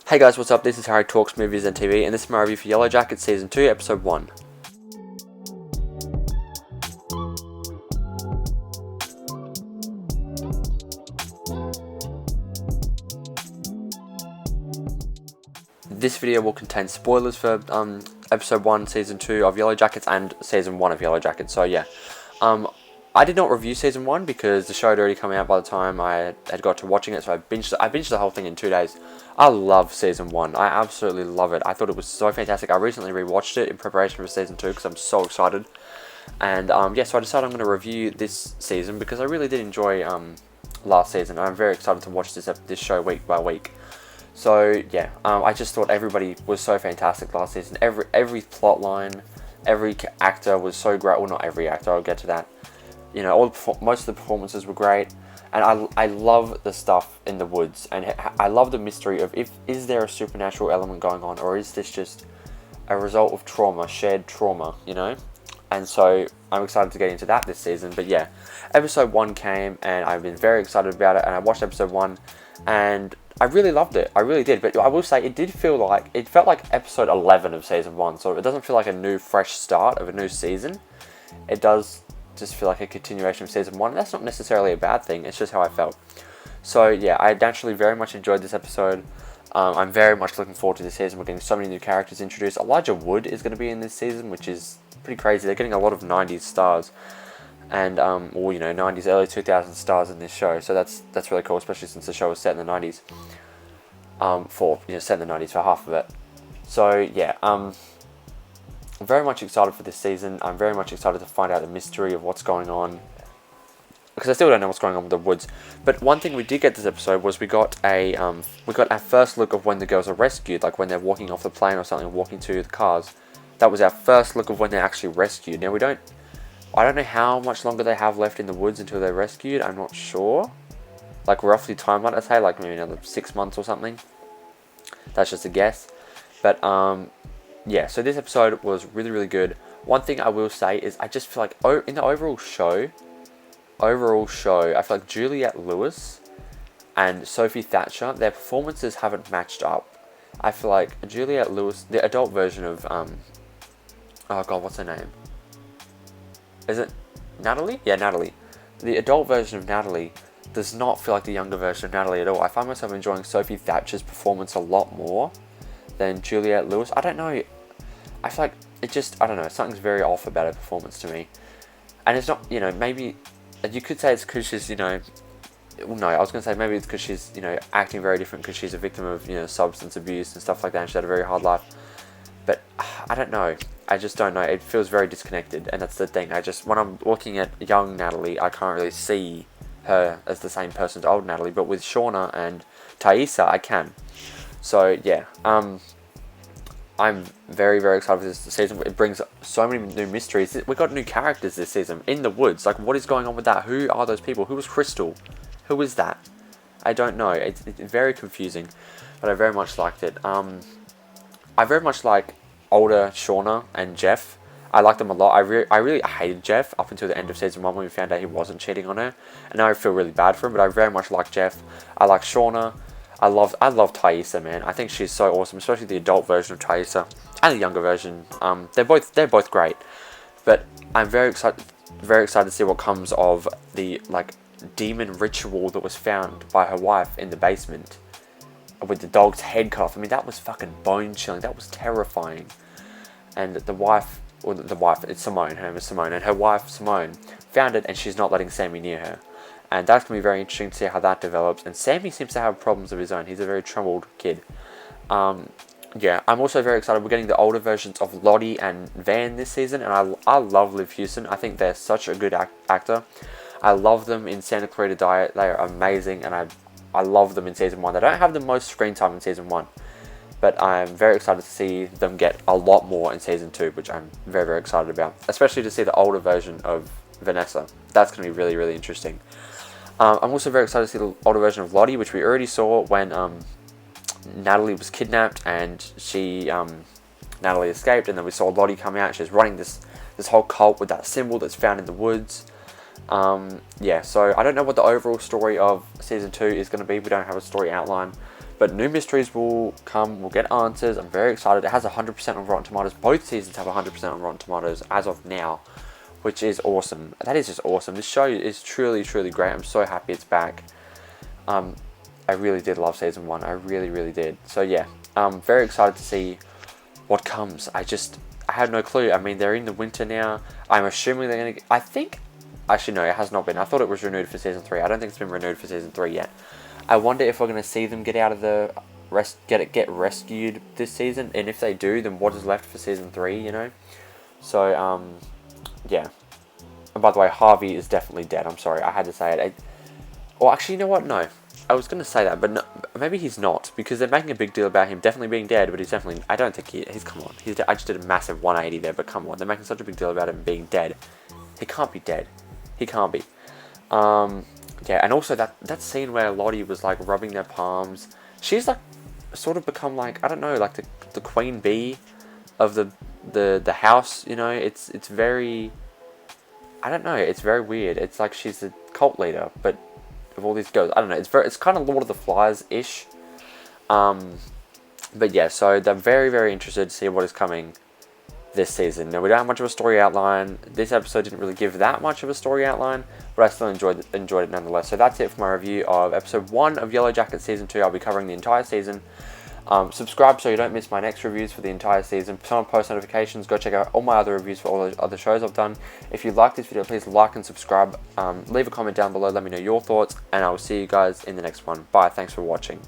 Hey guys, what's up? This is Harry Talks Movies and TV, and this is my review for Yellowjackets Season 2, Episode 1. This video will contain spoilers for Episode 1, Season 2 of Yellowjackets and Season 1 of Yellowjackets, so yeah. I did not review Season 1 because the show had already come out by the time I had got to watching it, so I binged the whole thing in 2 days. I love Season 1. I absolutely love it. I thought it was so fantastic. I recently rewatched it in preparation for Season 2 because I'm so excited. And yeah, so I decided I'm going to review this season because I really did enjoy last season. I'm very excited to watch this show week by week. So yeah, I just thought everybody was so fantastic last season. Every plot line, every actor was so great. Well, not every actor, I'll get to that. You know, most of the performances were great, and I love the stuff in the woods, and I love the mystery of is there a supernatural element going on, or is this just a result of trauma, shared trauma, you know? And so I'm excited to get into that this season. But yeah, episode 1 came, and I've been very excited about it, and I watched episode 1, and I really loved it. I really did. But I will say it felt like episode 11 of season 1, so it doesn't feel like a new fresh start of a new season. It does just feel like a continuation of season 1, and that's not necessarily a bad thing, it's just how I felt. So yeah, I naturally very much enjoyed this episode. I'm very much looking forward to this season. We're getting so many new characters introduced. Elijah Wood is going to be in this season, which is pretty crazy. They're getting a lot of 90s stars, and or you know, 90s, early 2000s stars in this show, so that's really cool, especially since the show was set in the 90s. Set in the 90s for half of it. So yeah, I'm very much excited for this season. I'm very much excited to find out the mystery of what's going on, because I still don't know what's going on with the woods. But one thing we did get this episode was we got our first look of when the girls are rescued, like when they're walking off the plane or something, walking to the cars. That was our first look of when they're actually rescued. Now I don't know how much longer they have left in the woods until they're rescued. I'm not sure. Like roughly timeline, I'd say like maybe another 6 months or something. That's just a guess. But yeah, so this episode was really, really good. One thing I will say is I just feel like in the overall show, I feel like Juliette Lewis and Sophie Thatcher, their performances haven't matched up. I feel like Juliette Lewis, the adult version of, oh god, what's her name? Is it Natalie? Yeah, Natalie. The adult version of Natalie does not feel like the younger version of Natalie at all. I find myself enjoying Sophie Thatcher's performance a lot more than Juliette Lewis. I don't know. I feel like I don't know, something's very off about her performance to me. And it's not, you know, maybe, you could say it's because she's, you know, well, no, I was going to say maybe it's because she's, you know, acting very different because she's a victim of, you know, substance abuse and stuff like that, and she's had a very hard life. But I don't know. I just don't know. It feels very disconnected, and that's the thing. When I'm looking at young Natalie, I can't really see her as the same person as old Natalie, but with Shauna and Thaisa, I can. So yeah, I'm very, very excited for this season. It brings so many new mysteries. We've got new characters this season in the woods. Like, what is going on with that? Who are those people? Who was Crystal? Who is that? I don't know. It's very confusing, but I very much liked it. I very much like older Shauna and Jeff. I like them a lot. I really hated Jeff up until the end of season 1 when we found out he wasn't cheating on her. And now I feel really bad for him, but I very much like Jeff. I like Shauna. I love Thaisa, man. I think she's so awesome, especially the adult version of Thaisa and the younger version. They're both great. But I'm very excited to see what comes of the like demon ritual that was found by her wife in the basement with the dog's head cut off. I mean, that was fucking bone chilling. That was terrifying. And the wife, it's Simone. Her name is Simone, and her wife Simone found it, and she's not letting Sammy near her. And that's going to be very interesting to see how that develops. And Sammy seems to have problems of his own. He's a very troubled kid. Yeah, I'm also very excited. We're getting the older versions of Lottie and Van this season. And I love Liv Hewson. I think they're such a good actor. I love them in Santa Clarita Diet. They are amazing. And I love them in season 1. They don't have the most screen time in season 1. But I'm very excited to see them get a lot more in season 2. Which I'm very, very excited about. Especially to see the older version of Vanessa. That's going to be really, really interesting. I'm also very excited to see the older version of Lottie, which we already saw when Natalie was kidnapped and Natalie escaped, and then we saw Lottie come out. She's running this whole cult with that symbol that's found in the woods. Yeah, so I don't know what the overall story of season 2 is going to be. We don't have a story outline, But new mysteries will come. We'll get answers. I'm very excited. It has 100% on Rotten Tomatoes. Both seasons have 100% on Rotten Tomatoes as of now, which is awesome. That is just awesome. This show is truly, truly great. I'm so happy it's back. I really did love season 1. I really, really did. So yeah, I'm very excited to see what comes. I had no clue. I mean, they're in the winter now. I'm assuming they're going to... I think... Actually, no, it has not been. I thought it was renewed for season 3. I don't think it's been renewed for season 3 yet. I wonder if we're going to see them get out of the... get rescued this season. And if they do, then what is left for season 3, you know? So, yeah. And by the way, Harvey is definitely dead. I'm sorry. I had to say it. Well, actually, you know what? No. I was going to say that, but no, maybe he's not, because they're making a big deal about him definitely being dead, but he's definitely... I don't think he's... Come on. I just did a massive 180 there, but come on. They're making such a big deal about him being dead. He can't be dead. He can't be. Yeah, and also that scene where Lottie was, like, rubbing their palms. She's, like, sort of become, like, I don't know, like, the queen bee of the house, you know? It's very... I don't know. It's very weird. It's like she's a cult leader, but... of all these ghosts. I don't know. It's kind of Lord of the Flies-ish. But yeah, so they're very, very interested to see what is coming this season. Now, we don't have much of a story outline. This episode didn't really give that much of a story outline, but I still enjoyed it nonetheless. So that's it for my review of episode 1 of Yellowjackets season 2. I'll be covering the entire season. Subscribe so you don't miss my next reviews for the entire season. Turn on post notifications. Go check out all my other reviews for all the other shows I've done. If you like this video, please like and subscribe. Leave a comment down below. Let me know your thoughts, and I will see you guys in the next one. Bye. Thanks for watching.